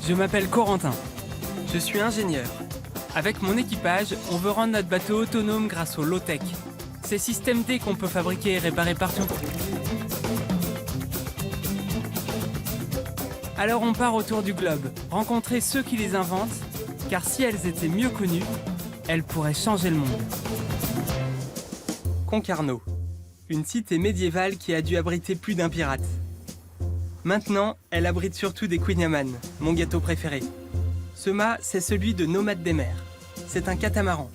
Je m'appelle Corentin. Je suis ingénieur. Avec mon équipage, on veut rendre notre bateau autonome grâce au low-tech. Ces systèmes D qu'on peut fabriquer et réparer partout. Alors on part autour du globe, rencontrer ceux qui les inventent, car si elles étaient mieux connues, elles pourraient changer le monde. Concarneau, une cité médiévale qui a dû abriter plus d'un pirate. Maintenant, elle abrite surtout des Queen Yaman, mon gâteau préféré. Ce mât, c'est celui de Nomade des mers. C'est un catamaran.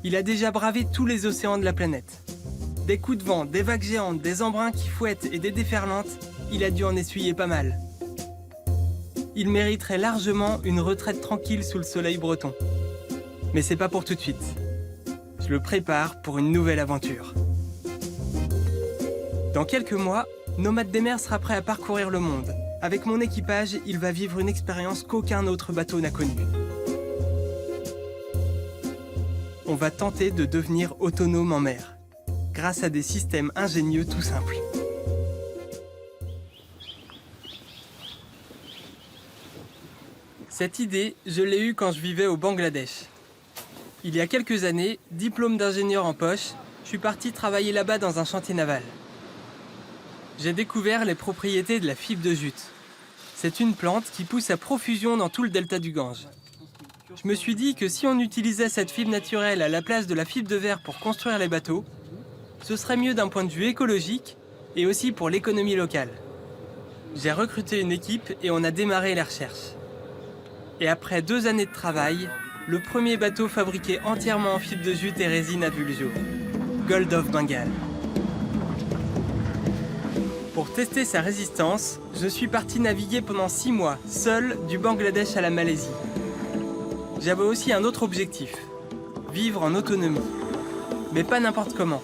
Il a déjà bravé tous les océans de la planète. Des coups de vent, des vagues géantes, des embruns qui fouettent et des déferlantes, il a dû en essuyer pas mal. Il mériterait largement une retraite tranquille sous le soleil breton. Mais c'est pas pour tout de suite. Je le prépare pour une nouvelle aventure. Dans quelques mois, Nomade des mers sera prêt à parcourir le monde. Avec mon équipage, il va vivre une expérience qu'aucun autre bateau n'a connue. On va tenter de devenir autonome en mer, grâce à des systèmes ingénieux tout simples. Cette idée, je l'ai eue quand je vivais au Bangladesh. Il y a quelques années, diplôme d'ingénieur en poche, je suis parti travailler là-bas dans un chantier naval. J'ai découvert les propriétés de la fibre de jute. C'est une plante qui pousse à profusion dans tout le delta du Gange. Je me suis dit que si on utilisait cette fibre naturelle à la place de la fibre de verre pour construire les bateaux, ce serait mieux d'un point de vue écologique et aussi pour l'économie locale. J'ai recruté une équipe et on a démarré les recherches. Et après 2 années de travail, le premier bateau fabriqué entièrement en fibre de jute et résine a vu le jour. Gold of Bengal. Pour tester sa résistance, je suis parti naviguer pendant 6 mois, seul, du Bangladesh à la Malaisie. J'avais aussi un autre objectif, vivre en autonomie. Mais pas n'importe comment,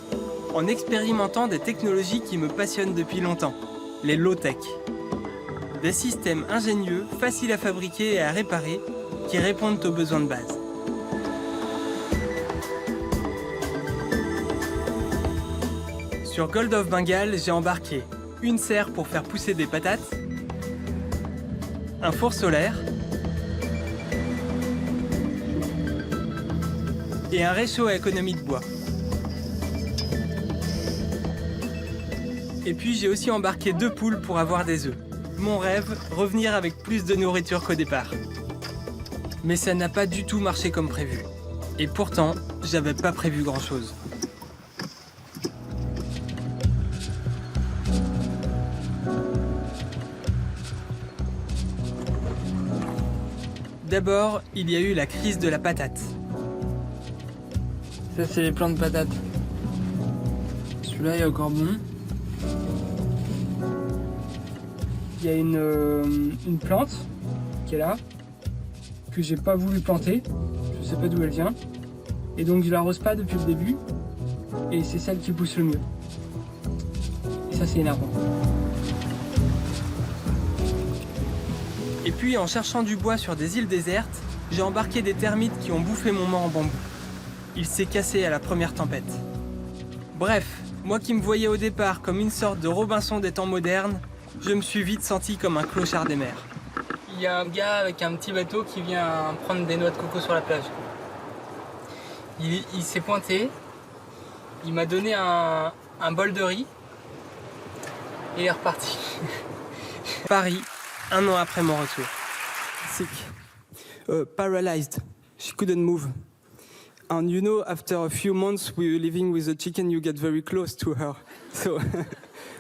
en expérimentant des technologies qui me passionnent depuis longtemps, les low-tech. Des systèmes ingénieux, faciles à fabriquer et à réparer, qui répondent aux besoins de base. Sur Gold of Bengal, j'ai embarqué une serre pour faire pousser des patates, un four solaire et un réchaud à économie de bois. Et puis j'ai aussi embarqué 2 poules pour avoir des œufs. Mon rêve, revenir avec plus de nourriture qu'au départ. Mais ça n'a pas du tout marché comme prévu. Et pourtant, j'avais pas prévu grand-chose. D'abord, il y a eu la crise de la patate. Ça, c'est les plants de patates. Celui-là, il est encore bon. Il y a une plante qui est là, que j'ai pas voulu planter. Je sais pas d'où elle vient. Et donc, je l'arrose pas depuis le début. Et c'est celle qui pousse le mieux. Et ça, c'est énervant. Et puis, en cherchant du bois sur des îles désertes, j'ai embarqué des termites qui ont bouffé mon mât en bambou. Il s'est cassé à la première tempête. Bref, moi qui me voyais au départ comme une sorte de Robinson des temps modernes, je me suis vite senti comme un clochard des mers. Il y a un gars avec un petit bateau qui vient prendre des noix de coco sur la plage. Il s'est pointé, il m'a donné un bol de riz et il est reparti. Paris, 1 an après mon retour. Sick. Paralyzed. She couldn't move. And you know, after a few months we were living with a chicken, you get very close to her.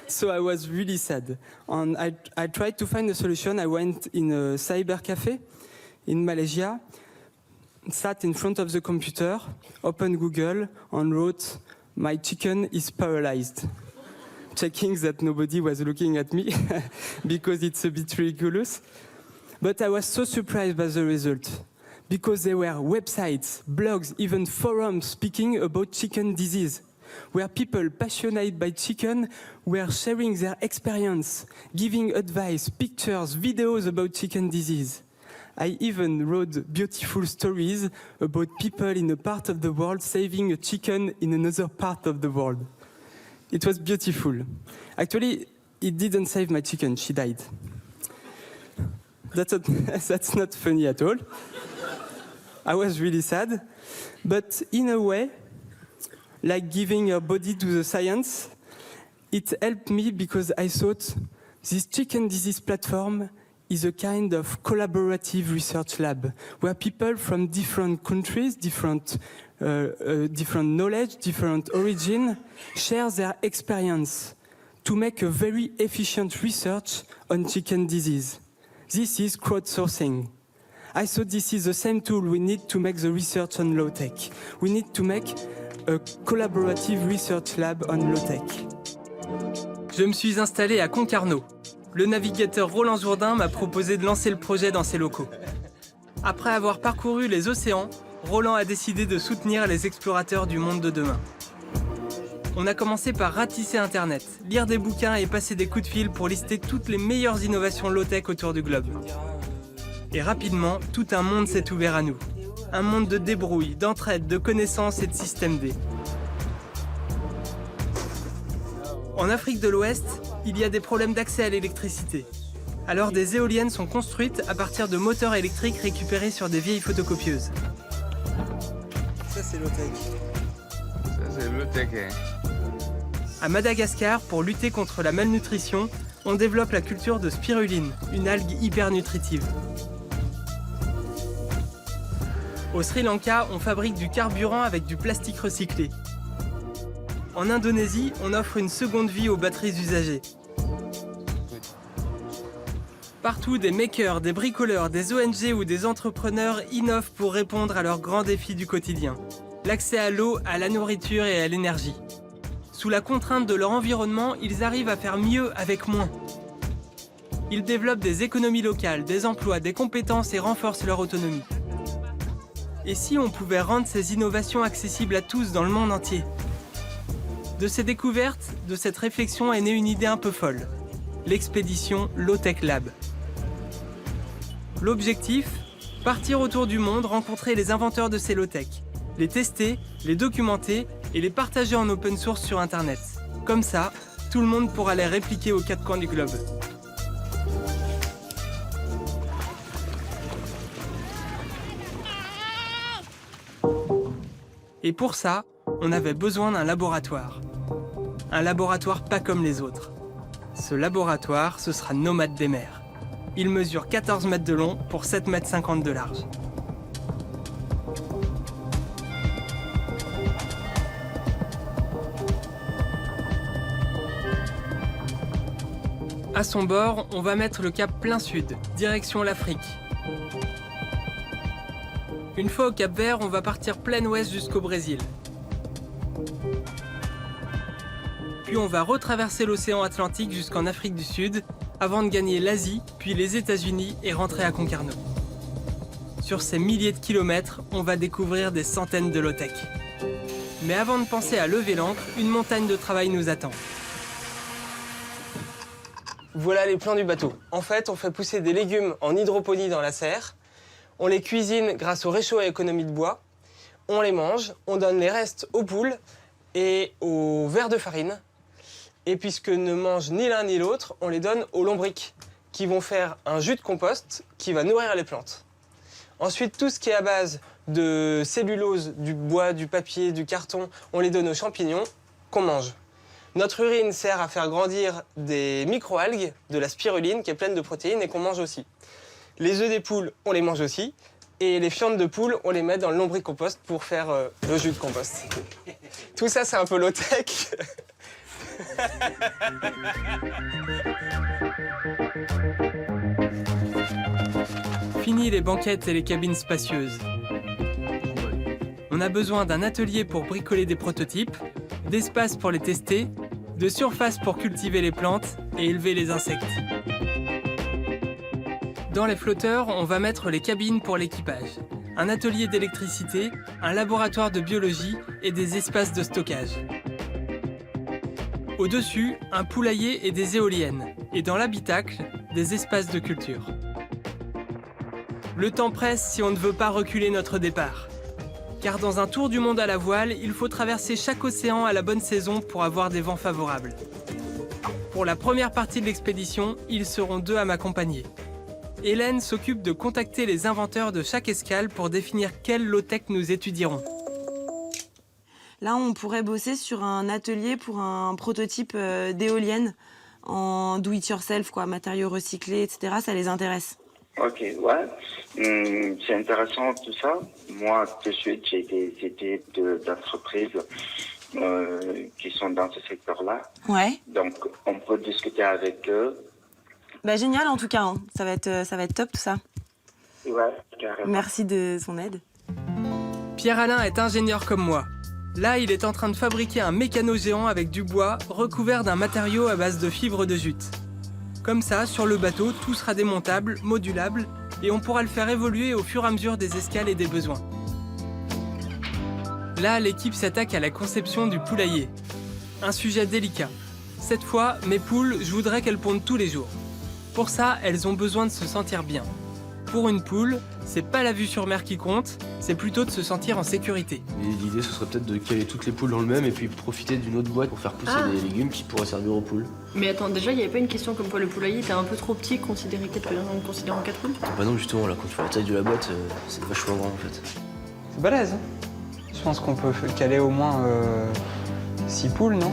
So I was really sad. And I tried to find a solution. I went in a cyber cafe in Malaysia, sat in front of the computer, opened Google and wrote, "My chicken is paralyzed." Checking that nobody was looking at me because it's a bit ridiculous. But I was so surprised by the result because there were websites, blogs, even forums speaking about chicken disease, where people passionate by chicken were sharing their experience, giving advice, pictures, videos about chicken disease. I even wrote beautiful stories about people in a part of the world saving a chicken in another part of the world. It was beautiful. Actually, it didn't save my chicken, she died. That's not funny at all. I was really sad. But in a way, like giving her body to the science, it helped me because I thought this chicken disease platform is a kind of collaborative research lab where people from different countries, different knowledge, different origin, share their experience to make a very efficient research on chicken disease. This is crowdsourcing. I thought this is the same tool we need to make the research on low-tech. We need to make a collaborative research lab on low-tech. Je me suis installé à Concarneau. Le navigateur Roland Jourdain m'a proposé de lancer le projet dans ses locaux. Après avoir parcouru les océans, Roland a décidé de soutenir les explorateurs du monde de demain. On a commencé par ratisser Internet, lire des bouquins et passer des coups de fil pour lister toutes les meilleures innovations low-tech autour du globe. Et rapidement, tout un monde s'est ouvert à nous. Un monde de débrouille, d'entraide, de connaissances et de système D. En Afrique de l'Ouest, il y a des problèmes d'accès à l'électricité. Alors des éoliennes sont construites à partir de moteurs électriques récupérés sur des vieilles photocopieuses. Ça c'est low-tech. Ça c'est low-tech, hein. À Madagascar, pour lutter contre la malnutrition, on développe la culture de spiruline, une algue hyper nutritive. Au Sri Lanka, on fabrique du carburant avec du plastique recyclé. En Indonésie, on offre une seconde vie aux batteries usagées. Partout, des makers, des bricoleurs, des ONG ou des entrepreneurs innovent pour répondre à leurs grands défis du quotidien. L'accès à l'eau, à la nourriture et à l'énergie. Sous la contrainte de leur environnement, ils arrivent à faire mieux avec moins. Ils développent des économies locales, des emplois, des compétences et renforcent leur autonomie. Et si on pouvait rendre ces innovations accessibles à tous dans le monde entier? De ces découvertes, de cette réflexion est née une idée un peu folle. L'expédition Low-Tech Lab. L'objectif? Partir autour du monde, rencontrer les inventeurs de ces low-tech, les tester, les documenter et les partager en open source sur Internet. Comme ça, tout le monde pourra les répliquer aux quatre coins du globe. Et pour ça, on avait besoin d'un laboratoire. Un laboratoire pas comme les autres. Ce laboratoire, ce sera Nomade des mers. Il mesure 14 mètres de long pour 7,50 mètres de large. À son bord, on va mettre le cap plein sud, direction l'Afrique. Une fois au Cap Vert, on va partir plein ouest jusqu'au Brésil. Puis on va retraverser l'océan Atlantique jusqu'en Afrique du Sud, avant de gagner l'Asie, puis les États-Unis et rentrer à Concarneau. Sur ces milliers de kilomètres, on va découvrir des centaines de low-tech. Mais avant de penser à lever l'ancre, une montagne de travail nous attend. Voilà les plans du bateau. En fait, on fait pousser des légumes en hydroponie dans la serre. On les cuisine grâce au réchaud à économie de bois. On les mange, on donne les restes aux poules et aux vers de farine. Et puisque ne mangent ni l'un ni l'autre, on les donne aux lombrics qui vont faire un jus de compost qui va nourrir les plantes. Ensuite, tout ce qui est à base de cellulose, du bois, du papier, du carton, on les donne aux champignons qu'on mange. Notre urine sert à faire grandir des microalgues, de la spiruline qui est pleine de protéines et qu'on mange aussi. Les œufs des poules, on les mange aussi. Et les fientes de poules, on les met dans le lombricompost pour faire le jus de compost. Tout ça, c'est un peu low-tech. Fini les banquettes et les cabines spacieuses. On a besoin d'un atelier pour bricoler des prototypes, d'espace pour les tester, de surface pour cultiver les plantes et élever les insectes. Dans les flotteurs, on va mettre les cabines pour l'équipage, un atelier d'électricité, un laboratoire de biologie et des espaces de stockage. Au-dessus, un poulailler et des éoliennes, et dans l'habitacle, des espaces de culture. Le temps presse si on ne veut pas reculer notre départ. Car dans un tour du monde à la voile, il faut traverser chaque océan à la bonne saison pour avoir des vents favorables. Pour la première partie de l'expédition, ils seront 2 à m'accompagner. Hélène s'occupe de contacter les inventeurs de chaque escale pour définir quelle low-tech nous étudierons. Là, on pourrait bosser sur un atelier pour un prototype d'éolienne en do-it-yourself, quoi, matériaux recyclés, etc. Ça les intéresse. Ok, ouais. C'est intéressant tout ça. Moi, tout de suite, j'ai des idées d'entreprises qui sont dans ce secteur-là. Ouais. Donc, on peut discuter avec eux. Bah, génial, en tout cas. Hein. Ça va être top, tout ça. Ouais, carrément. Merci de son aide. Pierre-Alain est ingénieur comme moi. Là, il est en train de fabriquer un mécano géant avec du bois recouvert d'un matériau à base de fibres de jute. Comme ça, sur le bateau, tout sera démontable, modulable, et on pourra le faire évoluer au fur et à mesure des escales et des besoins. Là, l'équipe s'attaque à la conception du poulailler. Un sujet délicat. Cette fois, mes poules, je voudrais qu'elles pondent tous les jours. Pour ça, elles ont besoin de se sentir bien. Pour une poule, c'est pas la vue sur mer qui compte, c'est plutôt de se sentir en sécurité. L'idée, ce serait peut-être de caler toutes les poules dans le même et puis profiter d'une autre boîte pour faire pousser des légumes qui pourraient servir aux poules. Mais attends, déjà, il n'y avait pas une question comme quoi le poulailler était un peu trop petit, considéré considérant 4 poules? Bah non, justement, là, quand tu vois la taille de la boîte, c'est vachement grand en fait. C'est balèze, hein. Je pense qu'on peut caler au moins 6 poules, non?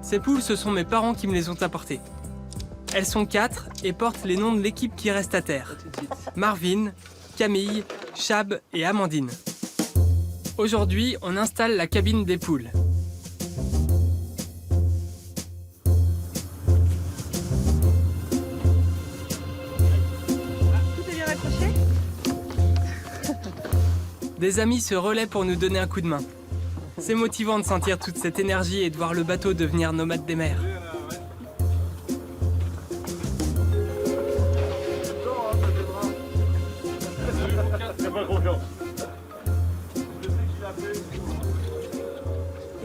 Ces poules, ce sont mes parents qui me les ont apportées. Elles sont 4 et portent les noms de l'équipe qui reste à terre. Marvin, Camille, Chab et Amandine. Aujourd'hui, on installe la cabine des poules. Tout est bien accroché? Des amis se relaient pour nous donner un coup de main. C'est motivant de sentir toute cette énergie et de voir le bateau devenir nomade des mers.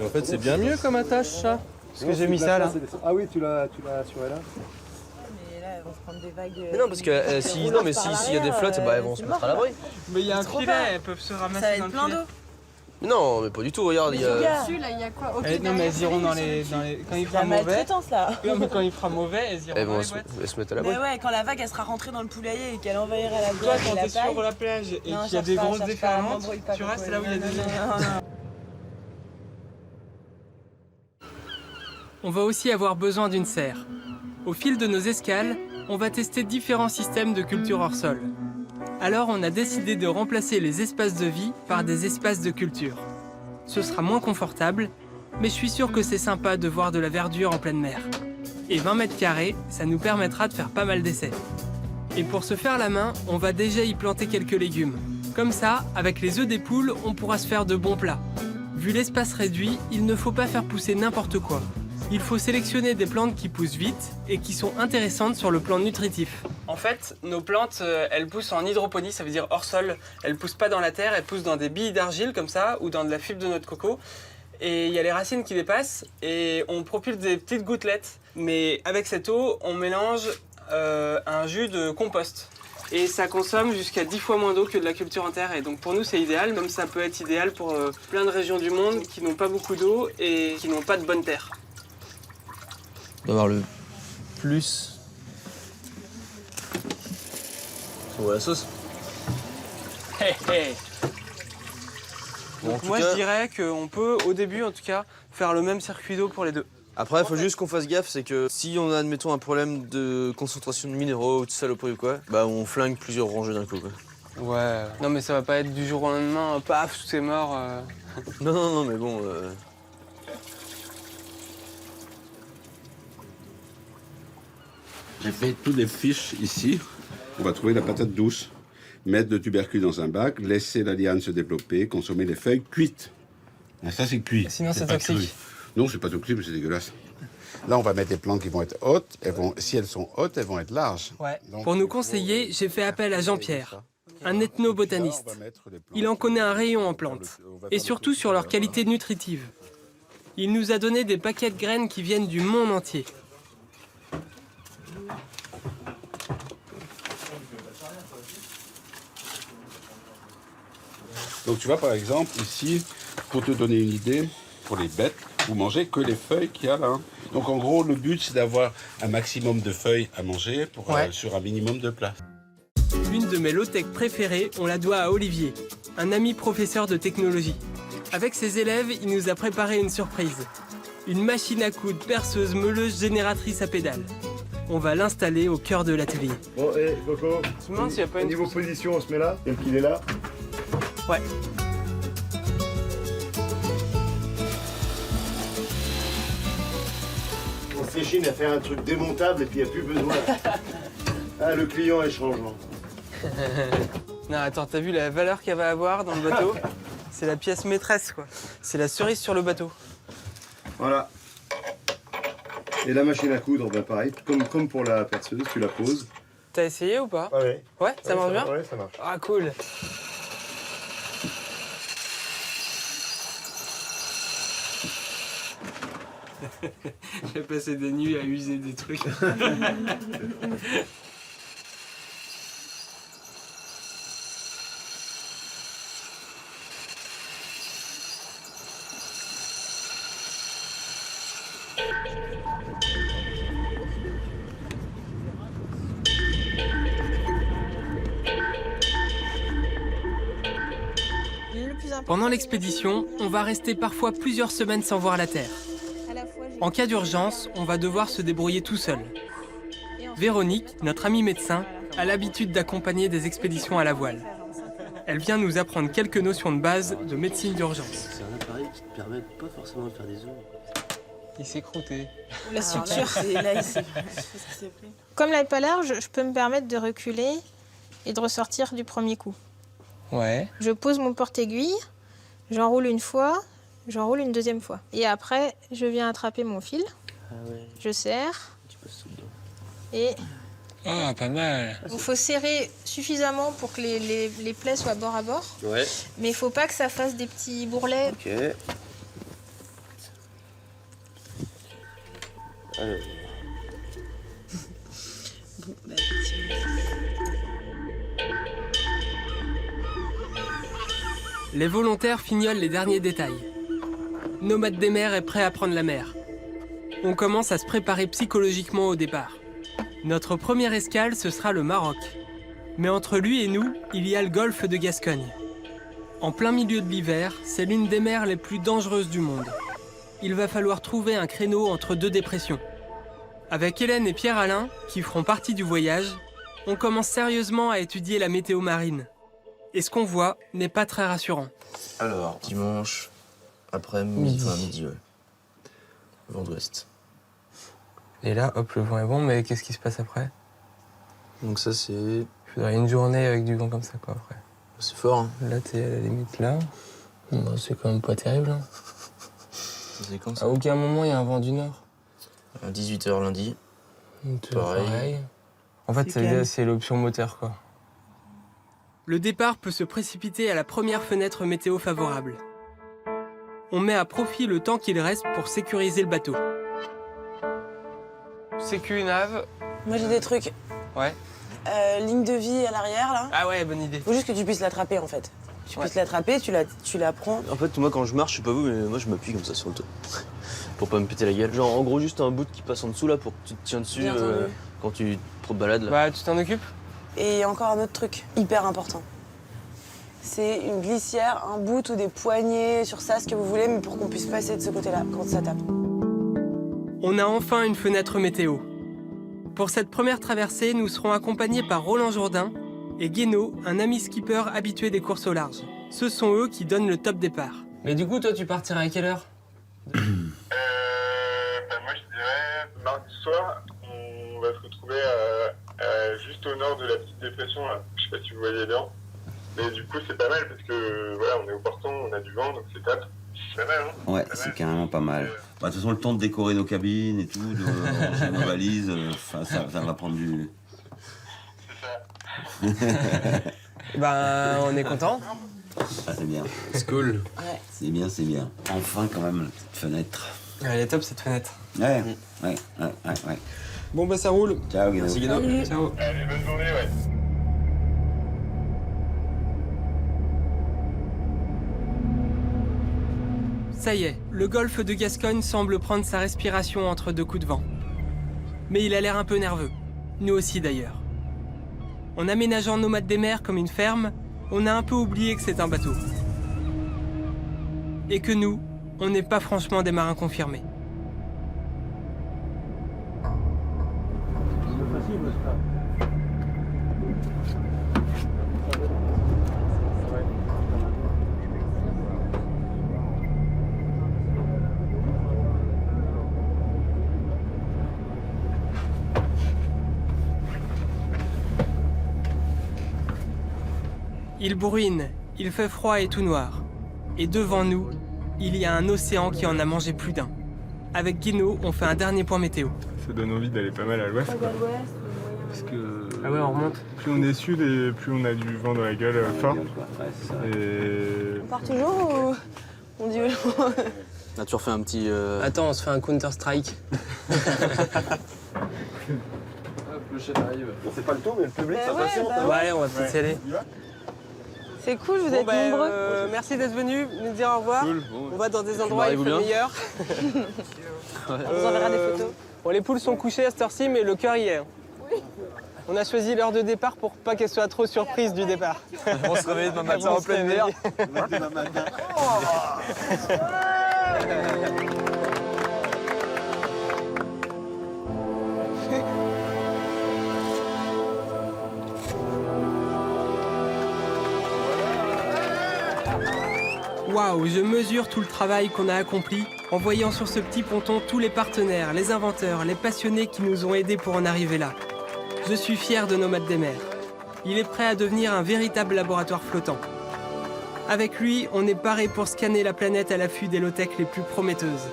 En fait, c'est bien mieux comme attache, ça. Parce que j'ai mis ça là. Ah oui, tu l'as assuré là. Mais là, elles vont se prendre des vagues. Mais non, parce que s'il y a des flottes, bah, elles vont se mettre à l'abri. Mais il y a un trop filet, pas. elles peuvent se Ça va ramasser dans être le plein filet. d'eau. Mais non, mais pas du tout, regarde, il y a... Dessus, là, il y a quoi? Ok, Non mais elles derrière, iront dans sur le les... dessus. Quand il La fera mauvais... maltraitance là. Non mais quand il fera mauvais, elles iront Elles dans vont les se, boîtes. elles se mettre à l'abri. Mais ouais, quand la vague elle sera rentrée dans le poulailler et qu'elle envahira la Toi, boîte et quand la t'es paille. sur la plage et qu'il Non, y a cherche des pas, grosses cherche pas, déferlantes, m'embrouille pas, tu restes Coco. là où il y a Non, des non, non, non. On va aussi avoir besoin d'une serre. Au fil de nos escales, on va tester différents systèmes de culture hors sol. Alors on a décidé de remplacer les espaces de vie par des espaces de culture. Ce sera moins confortable, mais je suis sûr que c'est sympa de voir de la verdure en pleine mer. Et 20 mètres carrés, ça nous permettra de faire pas mal d'essais. Et pour se faire la main, on va déjà y planter quelques légumes. Comme ça, avec les œufs des poules, on pourra se faire de bons plats. Vu l'espace réduit, il ne faut pas faire pousser n'importe quoi. Il faut sélectionner des plantes qui poussent vite et qui sont intéressantes sur le plan nutritif. En fait, nos plantes, elles poussent en hydroponie, ça veut dire hors sol. Elles poussent pas dans la terre, elles poussent dans des billes d'argile comme ça ou dans de la fibre de noix de coco. Et il y a les racines qui dépassent et on propulse des petites gouttelettes. Mais avec cette eau, on mélange un jus de compost. Et ça consomme jusqu'à 10 fois moins d'eau que de la culture en terre. Et donc pour nous, c'est idéal, même ça peut être idéal pour plein de régions du monde qui n'ont pas beaucoup d'eau et qui n'ont pas de bonne terre. D'avoir le plus... Sur la sauce. Hey, hey. Bon, en Donc tout moi, cas, je dirais qu'on peut, au début en tout cas, faire le même circuit d'eau pour les deux. après, il faut juste qu'on fasse gaffe, c'est que si on a, admettons, un problème de concentration de minéraux ou de saloperie ou quoi, bah on flingue plusieurs rangées d'un coup, quoi. Ouais. Non mais ça va pas être du jour au lendemain, paf, tout est mort. Non, mais bon... J'ai fait toutes les fiches ici. On va trouver la patate douce, mettre le tubercule dans un bac, laisser la liane se développer, consommer les feuilles cuites. Ah, ça, c'est cuit. Sinon, c'est pas toxique. cru. Non, c'est pas toxique, mais c'est dégueulasse. Là, on va mettre des plantes qui vont être hautes. Si elles sont hautes, elles vont être larges. Ouais. Donc, Pour nous il faut, conseiller, j'ai fait appel à Jean-Pierre, un Et puis là, ethnobotaniste. on va mettre les plantes. Il en connaît un rayon en plantes, On va et faire surtout le sur leur truc, qualité nutritive. Il nous a donné des paquets de graines qui viennent du monde entier. Donc tu vois par exemple ici, pour te donner une idée, pour les bêtes, vous mangez que les feuilles qu'il y a là. Donc en gros le but c'est d'avoir un maximum de feuilles à manger pour, sur un minimum de place. L'une de mes low-tech préférées, on la doit à Olivier, un ami professeur de technologie. Avec ses élèves, il nous a préparé une surprise. Une machine à coudre, perceuse, meuleuse, génératrice à pédales. On va l'installer au cœur de l'atelier. Bon, et Coco, Tu me demandes s'il y a pas une... niveau position, on se met là, tel qu'il est là. Ouais. On s'échine à faire un truc démontable et puis il n'y a plus besoin. Ah, le client est changeant. Non, attends, t'as vu la valeur qu'elle va avoir dans le bateau? C'est la pièce maîtresse, quoi. C'est la cerise sur le bateau. Voilà. Et la machine à coudre, ben pareil, comme pour la perceuse, tu la poses. T'as essayé ou pas? Ouais. Ouais, ça marche bien? Ouais, ça marche. Ah, cool. J'ai passé des nuits à user des trucs. Pendant l'expédition, on va rester parfois plusieurs semaines sans voir la Terre. En cas d'urgence, on va devoir se débrouiller tout seul. Véronique, notre amie médecin, a l'habitude d'accompagner des expéditions à la voile. Elle vient nous apprendre quelques notions de base de médecine d'urgence. C'est un appareil qui te permet pas forcément de faire des zooms. Il s'est croûté. La structure, c'est là, ici. Comme là n'est pas large, je peux me permettre de reculer et de ressortir du premier coup. Ouais. Je pose mon porte-aiguille, j'enroule une fois, j'enroule une deuxième fois. Et après, je viens attraper mon fil, je serre, et... Ah, pas mal. Il faut serrer suffisamment pour que les plaies soient bord à bord. Ouais. Mais il ne faut pas que ça fasse des petits bourrelets. Ok. Alors. Bon, bah, effectivement. Les volontaires fignolent les derniers détails. Nomade des mers est prêt à prendre la mer. On commence à se préparer psychologiquement au départ. Notre première escale, ce sera le Maroc. Mais entre lui et nous, il y a le golfe de Gascogne. En plein milieu de l'hiver, c'est l'une des mers les plus dangereuses du monde. Il va falloir trouver un créneau entre deux dépressions. Avec Hélène et Pierre-Alain, qui feront partie du voyage, on commence sérieusement à étudier la météo marine. Et ce qu'on voit n'est pas très rassurant. Alors, dimanche, après-midi, enfin midi, ouais. Vent d'ouest. Et là, hop, le vent est bon, mais qu'est-ce qui se passe après? Donc ça, c'est... Il faudrait une journée avec du vent comme ça, quoi, après. C'est fort, hein. Là, t'es à la limite, là. Bon, c'est quand même pas terrible, hein. C'est quand ça? À aucun moment, il y a un vent du nord. À 18h lundi. Pareil. En fait, c'est l'option moteur, quoi. Le départ peut se précipiter à la première fenêtre météo favorable. On met à profit le temps qu'il reste pour sécuriser le bateau. Sécu nav. Moi, j'ai des trucs. Ouais. Ligne de vie à l'arrière, là. Ah ouais, bonne idée. Faut juste que tu puisses l'attraper, en fait. Tu puisses l'attraper, tu la prends. En fait, moi, quand je marche, je sais pas vous, mais moi, je m'appuie comme ça sur le dos. Pour pas me péter la gueule. Genre, en gros, juste un bout qui passe en dessous, là, pour que tu te tiens dessus quand tu te balades, là. Bah, tu t'en occupes? Et encore un autre truc, hyper important. C'est une glissière, un bout ou des poignées sur ça, ce que vous voulez, mais pour qu'on puisse passer de ce côté-là, quand ça tape. On a enfin une fenêtre météo. Pour cette première traversée, nous serons accompagnés par Roland Jourdain et Guénaud, un ami skipper habitué des courses au large. Ce sont eux qui donnent le top départ. Mais du coup, toi, tu partiras à quelle heure? Moi, je dirais mardi soir, on va se retrouver juste au nord de la petite dépression, là. Je sais pas si vous voyez bien. Mais du coup, c'est pas mal parce que voilà, on est au portant, on a du vent, donc c'est top. C'est pas mal, hein? Ouais, c'est carrément pas mal. Bah, de toute façon, le temps de décorer nos cabines et tout, de ranger nos valises, ça va prendre du... C'est ça. Ben, on est content. Ah, c'est bien. C'est cool. Ouais. C'est bien, c'est bien. Enfin, quand même, cette fenêtre. Elle est top cette fenêtre. Ouais. Bon bah ça roule. Ciao, Guido. Merci, Guido. Salut. Ciao. Allez, bonne journée, ouais. Ça y est, le golfe de Gascogne semble prendre sa respiration entre deux coups de vent. Mais il a l'air un peu nerveux. Nous aussi d'ailleurs. En aménageant Nomade des mers comme une ferme, on a un peu oublié que c'est un bateau. Et que nous, on n'est pas franchement des marins confirmés. Il bourrine, il fait froid et tout noir. Et devant nous, il y a un océan qui en a mangé plus d'un. Avec Guino, on fait un dernier point météo. Ça donne envie d'aller pas mal à l'ouest. Parce que Ah ouais, on remonte. plus on est sud et plus on a du vent dans la gueule fort. Et On part toujours ou on dit Là, tu refais un petit. Attends, on se fait un Counter-Strike. Le chef arrive. On fait pas le tour, mais le public, ça patiente. Ouais, on va peut-être y aller. C'est cool, vous êtes nombreux. Merci d'être venu nous dire au revoir. Cool. On va dans des endroits où il fait bien. meilleur. On vous enverra des photos. Bon, les poules sont couchées à cette heure-ci, mais le cœur y est. Oui. On a choisi l'heure de départ pour pas qu'elles soient trop surprises du départ. On se réveille demain matin en pleine mer. Waouh, je mesure tout le travail qu'on a accompli en voyant sur ce petit ponton tous les partenaires, les inventeurs, les passionnés qui nous ont aidés pour en arriver là. Je suis fier de Nomade des mers. Il est prêt à devenir un véritable laboratoire flottant. Avec lui, on est paré pour scanner la planète à l'affût des low-tech les plus prometteuses.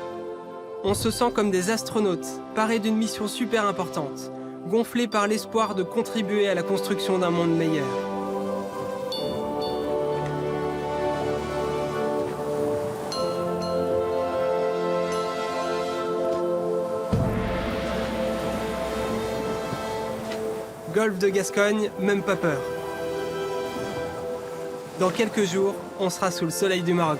On se sent comme des astronautes, parés d'une mission super importante, gonflés par l'espoir de contribuer à la construction d'un monde meilleur. Golfe de Gascogne, même pas peur. Dans quelques jours, on sera sous le soleil du Maroc.